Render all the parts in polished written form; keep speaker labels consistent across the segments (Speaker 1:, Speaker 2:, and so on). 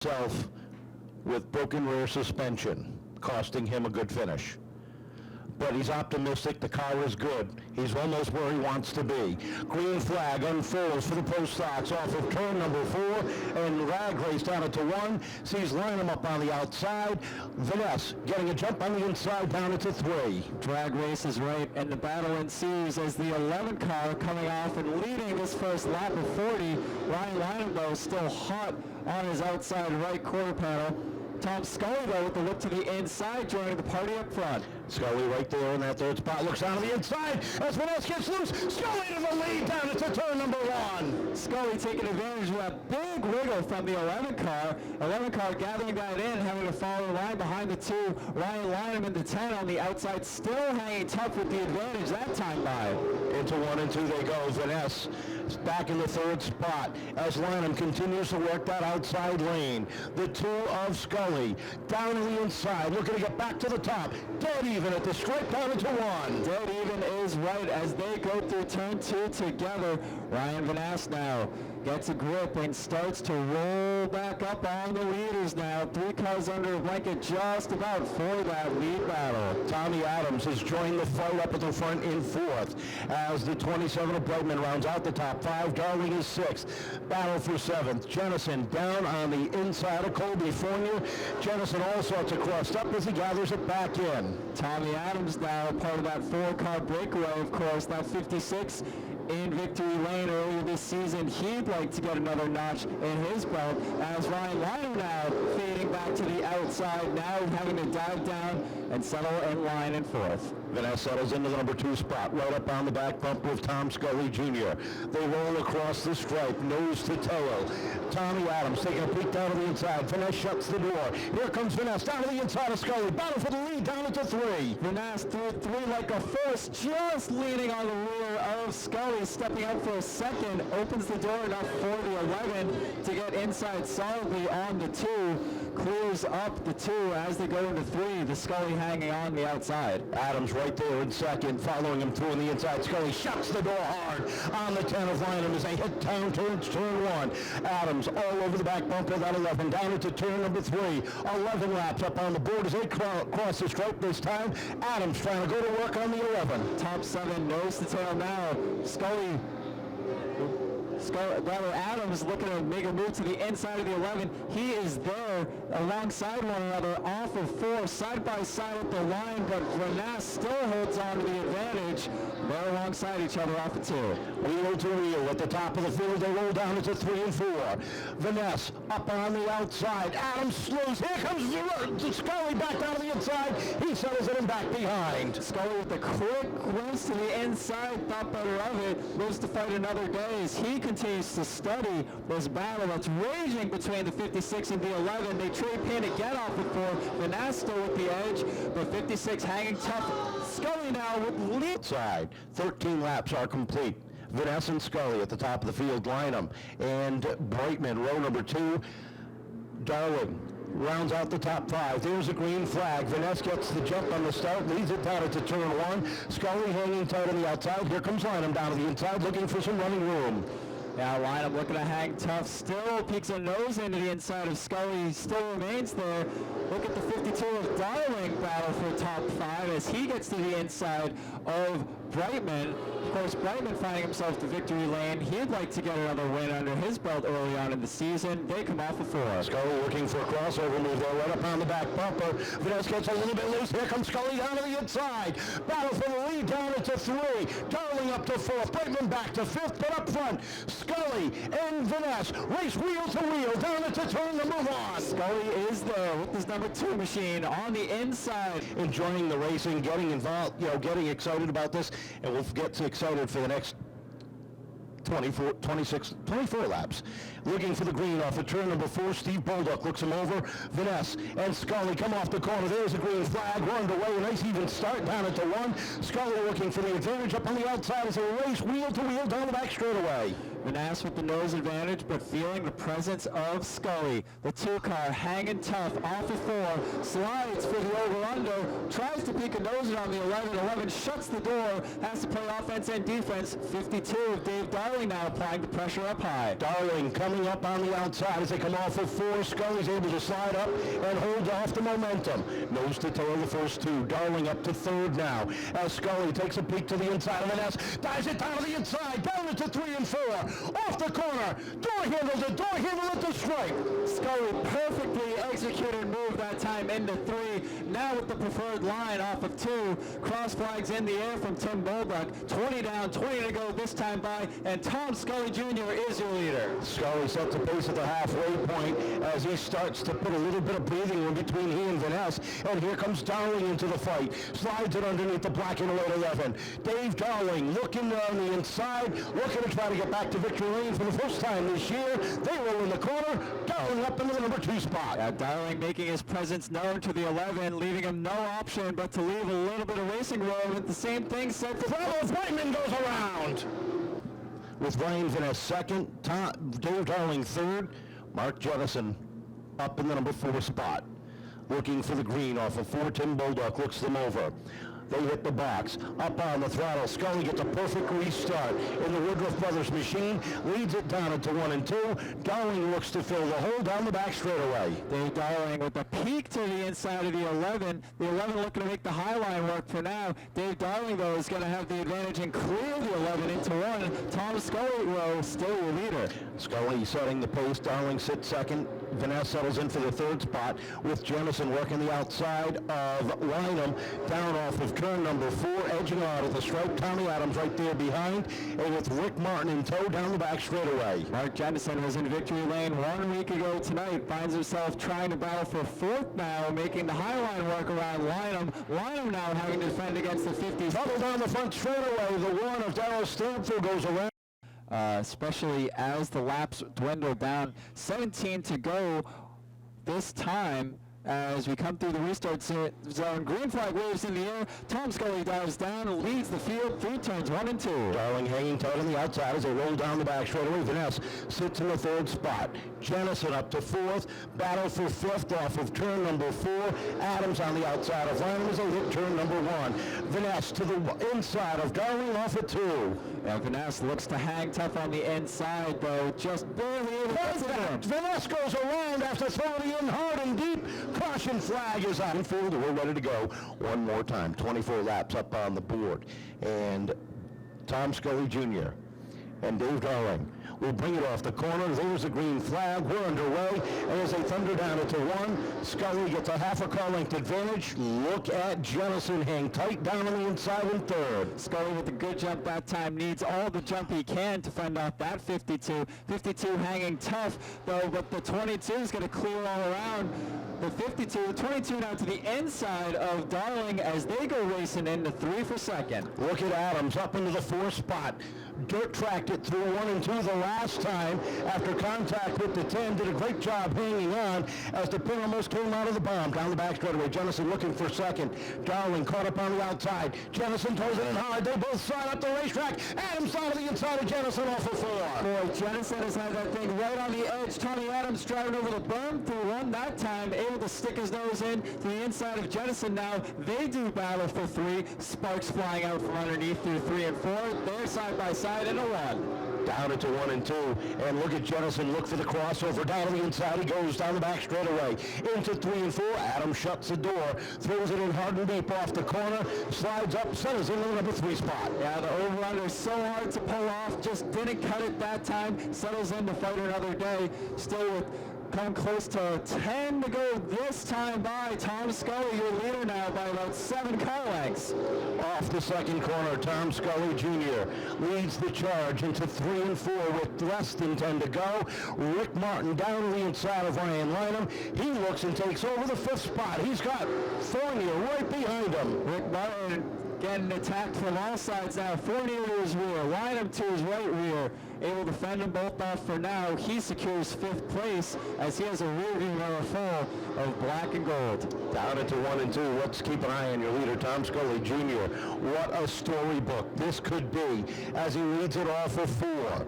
Speaker 1: himself with broken rear suspension, costing him a good finish. But he's optimistic, the car is good. He's almost where he wants to be. Green flag unfolds for the pro stocks off of turn number 4, and Rag race down into 1, sees Lynham up on the outside. Vanessa getting a jump on the inside down into 3.
Speaker 2: Drag race is right, and the battle ensues as the 11 car coming off and leading this first lap of 40. Ryan Lynham, though, still hot on his outside right quarter panel. Tom Scully, though, with the look to the inside, joining the party up front.
Speaker 1: Scully right there in that third spot, looks down to the inside as Vanessa gets loose. Scully to the lead down into turn number 1.
Speaker 2: Scully taking advantage of that big wiggle from the 11 car. 11 car gathering that in, having to follow the line behind the 2. Ryan Lynham in the 10 on the outside, still hanging tough with the advantage that time by.
Speaker 1: Into 1 and 2 they go. Vanessa back in the third spot as Lynham continues to work that outside lane. The 2 of Scully down to the inside, looking to get back to the top. Dead even at the stripe down into 1.
Speaker 2: Dead even is right as they go through turn 2 together. Ryan Vanessa now gets a grip and starts to roll back up on the leaders now. 3 cars under a blanket just about for that lead battle.
Speaker 1: Tommy Adams has joined the fight up at the front in 4th as the 27 of Brightman rounds out the top 5. Darling is 6th. Battle for 7th. Jennison down on the inside of Colby Fournier. Jennison all sorts of crossed up as he gathers it back in.
Speaker 2: Tommy Adams now part of that 4-car breakaway, of course. That 56 in victory lane earlier this season. He'd like to get another notch in his belt as Ryan Lynham now fading back to the outside, now having to dive down and settle in line in 4th.
Speaker 1: Vanessa settles into the number 2 spot, right up on the back bumper of Tom Scully Jr. They roll across the stripe, nose to tail. Tommy Adams taking a peek down to the inside. Vanessa shuts the door. Here comes Vanessa down to the inside of Scully. Battle for the lead down into 3.
Speaker 2: Vanessa through 3 like a force, just leaning on the rear of Scully, stepping up for a second, opens the door enough for the 11 to get inside solidly on the 2, clears up the 2 as they go into 3, the Scully hanging on the outside.
Speaker 1: Adams right there in second, following him through on the inside. Scully shuts the door hard on the 10 of Lynham as they hit down towards turn 1. Adams all over the back bumper of that 11, down into turn number 3. 11 laps up on the board as they cross the stripe this time. Adams trying to go to work on the 11.
Speaker 2: Top 7 nose to tail now. Rather Adams looking to make a move to the inside of the 11. He is there alongside one another off of 4, side by side at the line, but Vanessa still holds on to the advantage. They're alongside each other off of 2.
Speaker 1: Wheel to wheel at the top of the field. They roll down into 3 and 4. Vanessa up on the outside. Adams slows. Here comes Scully back down to the inside. He settles it and back behind.
Speaker 2: Scully with a quick race to the inside, thought better of it, lives to fight another day as he continues to study this battle that's raging between the 56 and the 11. They trade paint again off of 4. Vanessa still with the edge, but 56 hanging tough. Scully now with lead.
Speaker 1: Side. 13 laps are complete. Vanessa and Scully at the top of the field. Lynham and Brightman, row number 2. Darling rounds out the top 5. There's a green flag. Vanessa gets the jump on the start, leads it down into turn 1. Scully hanging tight on the outside. Here comes Lynham down to the inside, looking for some running room.
Speaker 2: Now Lynham looking to hang tough, still peeks a nose into the inside of Scully, still remains there. Look at the 52 of Darling battle for top 5 as he gets to the inside of Brightman. Of course, Brightman finding himself to victory lane. He'd like to get another win under his belt early on in the season. They come off of 4.
Speaker 1: Scully looking for a crossover move there, right up on the back bumper. Vanessa gets a little bit loose. Here comes Scully down to the inside. Battle for the lead down into 3. Darling up to 4th. Brightman back to 5th, but up front, Scully and Vanessa race wheel to wheel down into turn number 1.
Speaker 2: Scully is there with his number 2 machine on the inside.
Speaker 1: Enjoying the racing, getting involved, getting excited about this, and we'll get excited for the next 24 laps. Looking for the green off of turn number 4. Steve Bolduc looks him over. Vanessa and Scully come off the corner. There's a green flag. We're underway. A nice even start down into 1. Scully looking for the advantage up on the outside as they race wheel to wheel down the back straightaway.
Speaker 2: Vanass with the nose advantage, but feeling the presence of Scully. The 2-car hanging tough off of 4, slides for the over-under, tries to peek a nose on the 11. 11 shuts the door, has to play offense and defense. 52 of Dave Darling now applying the pressure up high.
Speaker 1: Darling coming up on the outside as they come off of 4. Scully's able to slide up and hold off the momentum. Nose to tail the first 2. Darling up to 3rd now as Scully takes a peek to the inside of Vanass, dives it down to the inside, down into 3 and 4. Off the corner, door handles it, door handle at the stripe.
Speaker 2: Scully perfectly executed move that time into 3. Now with the preferred line off of 2. Cross flags in the air from Tim Bolduck. 20 down, 20 to go this time by, and Tom Scully Jr. is your leader.
Speaker 1: Scully sets a pace at the halfway point as he starts to put a little bit of breathing room between he and Vanass. And here comes Darling into the fight. Slides it underneath the black and white 11. Dave Darling looking on the inside, looking to try to get back to victory lane for the first time this year. They roll in the corner, Darling up into the number 2 spot.
Speaker 2: Darling making his presence known to the 11, leaving him no option but to leave a little bit of racing room. At the same thing said for
Speaker 1: Brightman goes around. With Ryan Vanass second, Dave Darling 3rd, Mark Jennison up in the number 4 spot. Looking for the green off of 4, Tim Bolduck looks them over. They hit the box. Up on the throttle. Scully gets a perfect restart in the Woodruff Brothers machine. Leads it down into 1 and 2. Darling looks to fill the hole down the back straightaway.
Speaker 2: Dave Darling with a peek to the inside of the 11. The 11 looking to make the high line work for now. Dave Darling, though, is going to have the advantage and clear the 11 into 1. Tom Scully, though, still your leader.
Speaker 1: Scully setting the pace. Darling sits second. Vanass settles in for the 3rd spot with Jennison working the outside of Lynham down off of turn number 4, edging out at the stripe. Tommy Adams right there behind, and with Rick Martin in tow down the back straightaway.
Speaker 2: Mark Jennison was in victory lane 1 week ago tonight. Finds himself trying to battle for 4th now, making the high line work around Lynham. Lynham now having to defend against the 50s.
Speaker 1: Trouble down the front straightaway. The 1 of Darryl Stanfield goes around.
Speaker 2: Especially as the laps dwindle down. 17 to go this time as we come through the restart zone. Green flag waves in the air. Tom Scully dives down and leads the field through turns 1 and 2.
Speaker 1: Darling hanging tight on the outside as they roll down the back straightaway. Vanass sits in the 3rd spot. Jennison up to 4th. Battle for 5th off of turn number 4. Adams on the outside of Lynham as they hit turn number 1. Vanass to the inside of Darling off of 2.
Speaker 2: Now Vanass looks to hang tough on the inside, though, just barely able to get to him.
Speaker 1: Vanass goes around after throwing it in hard and deep. Caution flag is on field, and we're ready to go one more time. 24 laps up on the board. And Tom Scully Jr. and Dave Darling will bring it off the corner. There's a green flag. We're underway. And as they thunder down into 1, Scully gets a half a car length advantage. Look at Jennison hang tight down on the inside in 3rd.
Speaker 2: Scully with a good jump that time. Needs all the jump he can to fend off that 52. 52 hanging tough, though, but the 22 is going to clear all around. The 52, the 22 now to the inside of Darling as they go racing into 3 for 2nd.
Speaker 1: Look at Adams up into the 4th spot. Dirt tracked it through 1 and 2 the last time after contact with the 10. Did a great job hanging on as the pin almost came out of the bomb. Down the back straightaway, Jennison looking for 2nd. Darling caught up on the outside. Jennison toes it in hard. They both slide up the racetrack. Adams down to the inside of Jennison off of 4.
Speaker 2: Boy, Jennison has had that thing right on the edge. Tommy Adams driving over the berm through 1 that time, able to stick his nose in to the inside of Jennison now. They do battle for 3. Sparks flying out from underneath through 3 and 4. They're side by side in a 1.
Speaker 1: Down into 1 and 2, and look at Jennison, look for the crossover. Down to the inside he goes, down the back straightaway. Into 3 and 4, Adams shuts the door, throws it in hard and deep off the corner, slides up, settles in the number 3 spot.
Speaker 2: Yeah, the over-under is so hard to pull off, just didn't cut it that time. Settles in to fight another day, still with come close to 10 to go this time by. Tom Scully, your leader now by about 7 car lengths.
Speaker 1: Off the second corner, Tom Scully Jr. leads the charge into 3 and 4 with less than 10 to go. Rick Martin down to the inside of Ryan Lynham. He looks and takes over the 5th spot. He's got Fournier right behind him.
Speaker 2: Rick Martin getting attacked from all sides now. Fournier to his rear, Lynham to his right rear. Able to fend them both off for now. He secures 5th place as he has a rear view mirror full of black and gold.
Speaker 1: Down into 1 and 2. Let's keep an eye on your leader, Tom Scully Jr. What a storybook this could be as he leads it off of 4.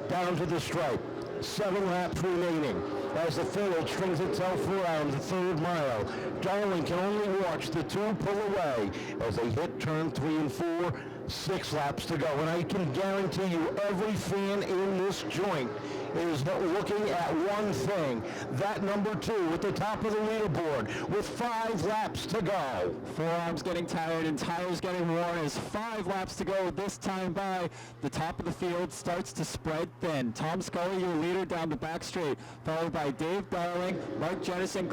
Speaker 1: down to the stripe. 7 laps remaining as the field strings itself around the 3rd mile. Darling can only watch the 2 pull away as they hit turn 3 and 4. 6 laps to go, and I can guarantee you every fan in this joint is looking at one thing, that number 2 at the top of the leaderboard with 5 laps to go.
Speaker 2: Forearms getting tired and tires getting worn as 5 laps to go this time by. The top of the field starts to spread thin. Tom Scully, your leader down the back straight, followed by Dave Darling, Mark Jennison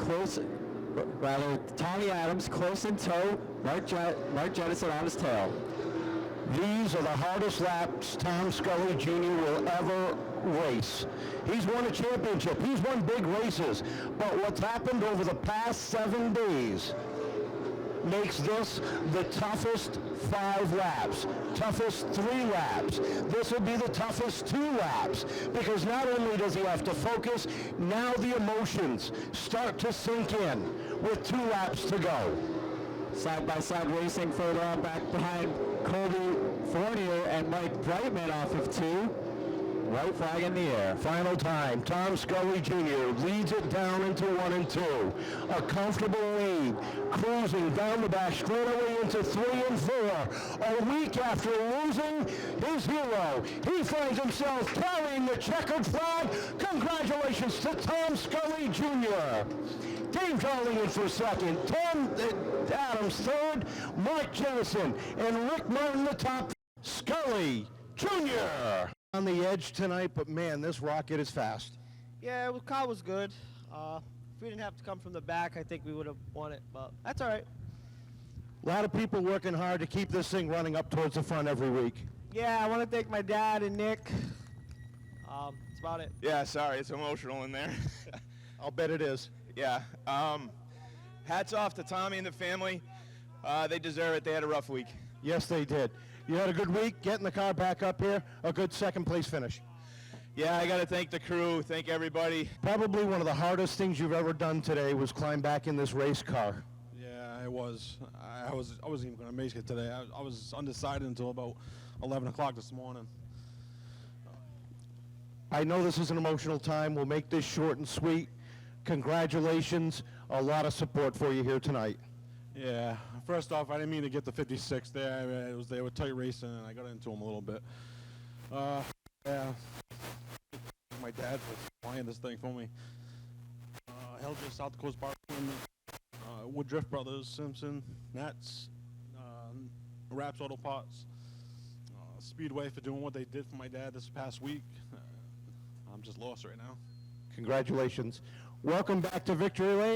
Speaker 2: Tommy Adams close in tow, Mark Jennison on his tail.
Speaker 1: These are the hardest laps Tom Scully Jr. will ever race. He's won a championship. He's won big races. But what's happened over the past 7 days makes this the toughest 5 laps, toughest 3 laps. This will be the toughest 2 laps because not only does he have to focus, now the emotions start to sink in with 2 laps to go.
Speaker 2: Side-by-side racing further on back behind Colby Fournier and Mike Brightman off of 2. White flag in the air.
Speaker 1: Final time, Tom Scully Jr. leads it down into 1 and 2. A comfortable lead, cruising down the back straightaway into 3 and 4. A week after losing his hero, he finds himself carrying the checkered flag. Congratulations to Tom Scully Jr. Dave Darling in for 2nd, Tom Adams 3rd, Mark Jennison, and Rick Martin the top. Scully Jr. on the edge tonight, but man, this rocket is fast.
Speaker 3: Yeah, the car was good. If we didn't have to come from the back, I think we would have won it, but that's all right.
Speaker 1: A lot of people working hard to keep this thing running up towards the front every week.
Speaker 3: Yeah, I want to thank my dad and Nick. That's about it.
Speaker 4: Yeah, sorry, it's emotional in there.
Speaker 1: I'll bet it is.
Speaker 4: Yeah. Hats off to Tommy and the family. They deserve it. They had a rough week.
Speaker 1: Yes, they did. You had a good week getting the car back up here, a good 2nd place finish.
Speaker 4: Yeah, I got to thank the crew, thank everybody.
Speaker 1: Probably one of the hardest things you've ever done today was climb back in this race car.
Speaker 5: Yeah, it was. I wasn't even going to make it today. I was undecided until about 11 o'clock this morning.
Speaker 1: I know this is an emotional time. We'll make this short and sweet. Congratulations. A lot of support for you here tonight.
Speaker 5: Yeah. First off, I didn't mean to get the 56 there. They were tight racing, and I got into them a little bit. Yeah. My dad for flying this thing for me. Helger, South Coast Park, Woodruff Brothers, Simpson, Nats, Raps Auto Parts, Speedway for doing what they did for my dad this past week. I'm just lost right now.
Speaker 1: Congratulations. Welcome back to Victory Lane.